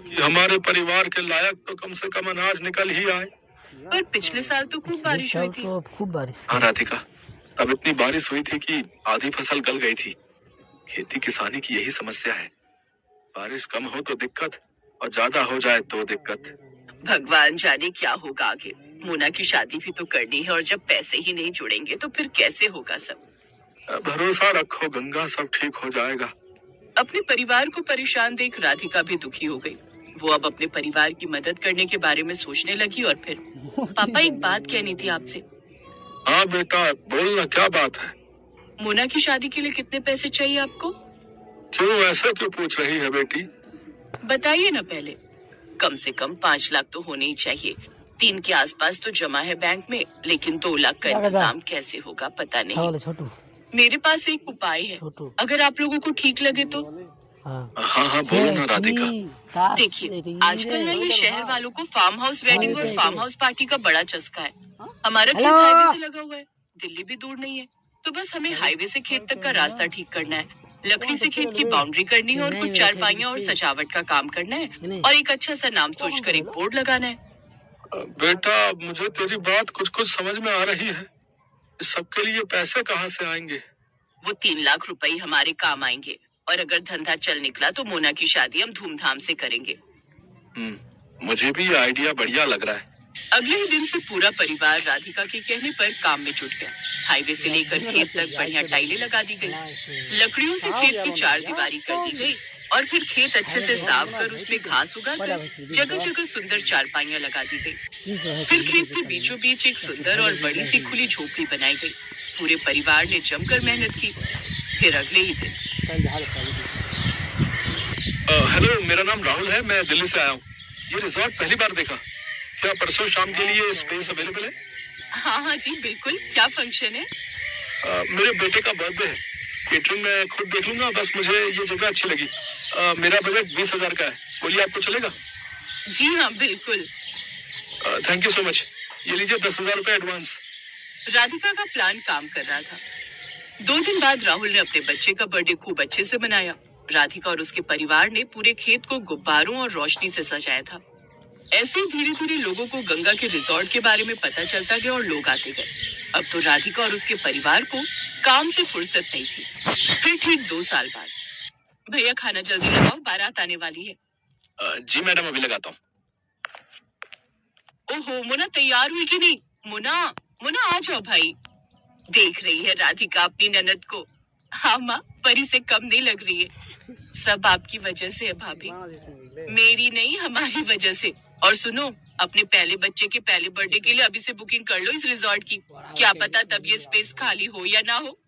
कि हमारे परिवार के लायक तो कम से कम अनाज निकल ही आए। पर पिछले साल तो खूब बारिश हुई थी। तो खूब बारिश हाँ थी। राधिका, तब इतनी बारिश हुई थी कि आधी फसल गल गई थी। खेती किसानी की यही समस्या है, बारिश कम हो तो दिक्कत और ज्यादा हो जाए तो दिक्कत। भगवान जाने क्या होगा आगे। मोना की शादी भी तो करनी है और जब पैसे ही नहीं जुड़ेंगे तो फिर कैसे होगा सब। भरोसा रखो गंगा, सब ठीक हो जाएगा। अपने परिवार को परेशान देख राधिका भी दुखी हो गई। वो अब अपने परिवार की मदद करने के बारे में सोचने लगी और फिर पापा एक बात कहनी थी आपसे। हाँ बेटा, बोलना, क्या बात है? मोना की शादी के लिए कितने पैसे चाहिए आपको? क्यों ऐसा क्यों पूछ रही है बेटी? बताइए ना पहले। कम से कम 5 लाख तो होने ही चाहिए। 3 के आसपास तो जमा है बैंक में, लेकिन 2 लाख का इंतजाम कैसे होगा पता नहीं। छोटू, मेरे पास एक उपाय है, अगर आप लोगों को ठीक लगे तो। हाँ हाँ बोलो ना राधिका। देखिए, आजकल ना ये शहर वालों को फार्म हाउस वेडिंग और फार्म हाउस पार्टी का बड़ा चस्का है। हमारा खेत हाईवे से लगा हुआ है, दिल्ली भी दूर नहीं है, तो बस हमें हाईवे से खेत तक का रास्ता ठीक करना है। लकड़ी से खेत की बाउंड्री करनी है और कुछ चारपाइयाँ और सजावट का काम करना है और एक अच्छा सा नाम सोचकर एक बोर्ड लगाना है। बेटा, मुझे तेरी बात कुछ कुछ समझ में आ रही है। इस सबके लिए पैसे कहाँ से आएंगे? वो 3 लाख रुपए हमारे काम आएंगे और अगर धंधा चल निकला तो मोना की शादी हम धूमधाम से करेंगे। मुझे भी ये आइडिया बढ़िया लग रहा है। अगले ही दिन से पूरा परिवार राधिका के कहने पर काम में जुट गया। हाईवे से लेकर खेत तक बढ़िया टाइलें लगा दी गई, लकड़ियों से खेत की 4 दीवारी कर दी गई और फिर खेत अच्छे से साफ कर उसमें घास उगाकर जगह जगह सुंदर चारपाइयाँ लगा दी गई। फिर खेत के बीचों बीच एक सुंदर और बड़ी सी खुली झोपड़ी बनाई गई। पूरे परिवार ने जमकर मेहनत की। फिर अगले ही दिन, हेलो, मेरा नाम राहुल है, मैं दिल्ली से आया हूँ। ये रिजॉर्ट पहली बार देखा। क्या परसों शाम के लिए स्पेस अवेलेबल है? हाँ हाँ जी बिल्कुल। क्या फंक्शन है? मेरे बेटे का बर्थडे है। केटरिंग मैं खुद देख लूंगा, बस मुझे ये जगह अच्छी लगी। मेरा बजट 20,000 का है। बोलिए, आपको चलेगा? जी हाँ बिल्कुल। Thank you so much. ये लीजिए 10,000 रुपए एडवांस। राधिका का प्लान काम कर रहा था। 2 दिन बाद राहुल ने अपने बच्चे का बर्थडे खूब अच्छे से मनाया। राधिका और उसके परिवार ने पूरे खेत को गुब्बारों और रोशनी से सजाया था। ऐसे ही धीरे धीरे लोगों को गंगा के रिजॉर्ट के बारे में पता चलता गया और लोग आते गए। अब तो राधिका और उसके परिवार को काम से फुर्सत नहीं थी। फिर ठीक 2 साल बाद, भैया खाना जल्दी लगाओ, बारात आने वाली है। जी मैडम, अभी लगाता हूँ। ओहो, मुन्ना तैयार हुई कि नहीं? मुन्ना, मुन्ना आ जाओ भाई। देख रही है राधिका अपनी ननद को। हाँ माँ, परी से कम नहीं लग रही है। सब आपकी वजह से है भाभी, मेरी नहीं हमारी वजह से। और सुनो, अपने पहले बच्चे के पहले बर्थडे के लिए अभी से बुकिंग कर लो इस रिजॉर्ट की। क्या पता तब ये स्पेस खाली हो या ना हो।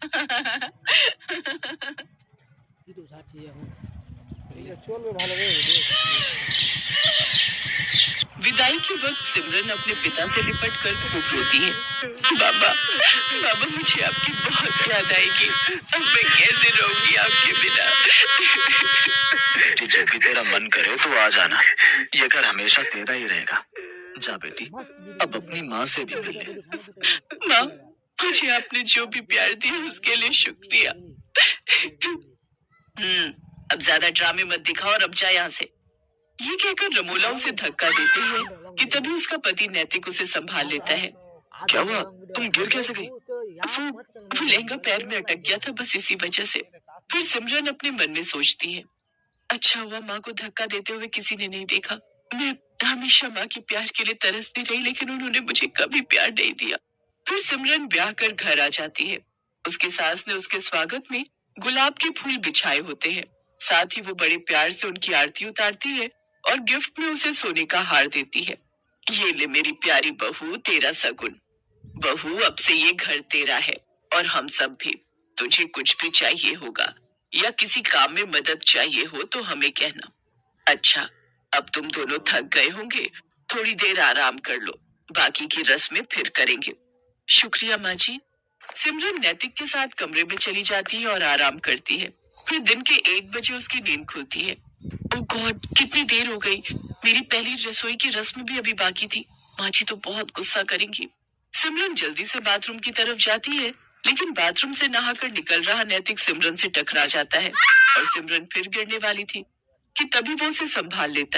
विदाई के वक्त सिमरन अपने पिता से लिपट कर खूब रोती है। बाबा, बाबा मुझे आपकी बहुत याद आएगी। अब मैं कैसे रहूंगी आपके बिना। जब भी तेरा मन करे तो आ जाना, ये घर हमेशा तेरा ही रहेगा। जा बेटी, अब अपनी माँ से भी मिल ले। माँ, मुझे आपने जो भी प्यार दिया उसके लिए शुक्रिया। अब ज्यादा ड्रामे मत दिखाओ और अब जा यहाँ से। ये कहकर रमोला उसे धक्का देती है कि तभी उसका पति नैतिक उसे संभाल लेता है। क्या हुआ? तुम गिर कैसे गई? वो लहंगा पैर में अटक गया था, बस इसी वजह से। फिर सिमरन अपने मन में सोचती है, अच्छा हुआ माँ को धक्का देते हुए किसी ने नहीं देखा। मैं हमेशा माँ के प्यार के लिए तरसती रही, लेकिन उन्होंने मुझे कभी प्यार नहीं दिया। फिर सिमरन ब्याह कर घर आ जाती है। उसकी सास ने उसके स्वागत में गुलाब के फूल बिछाए होते हैं। साथ ही वो बड़े प्यार से उनकी आरती उतारती है और गिफ्ट में उसे सोने का हार देती है। ये ले मेरी प्यारी बहू, तेरा सगुन। बहू, अब से ये घर तेरा है और हम सब भी। तुझे कुछ भी चाहिए होगा या किसी काम में मदद चाहिए हो तो हमें कहना। अच्छा, अब तुम दोनों थक गए होंगे, थोड़ी देर आराम कर लो, बाकी की रस्में फिर करेंगे। शुक्रिया माँ जी। सिमरन नैतिक के साथ कमरे में चली जाती है और आराम करती है। फिर दिन के 1 बजे उसकी नींद खुलती है। ओह गॉड, कितनी देर हो गई। मेरी पहली रसोई की रस्म भी अभी बाकी थी। माँ जी तो बहुत गुस्सा करेंगी। सिमरन जल्दी से बाथरूम की तरफ जाती है, लेकिन बाथरूम से नहाकर निकल रहा नैतिक सिमरन से टकरा जाता है और सिमरन फिर गिरने वाली थी कि तभी वो उसे संभाल लेता है।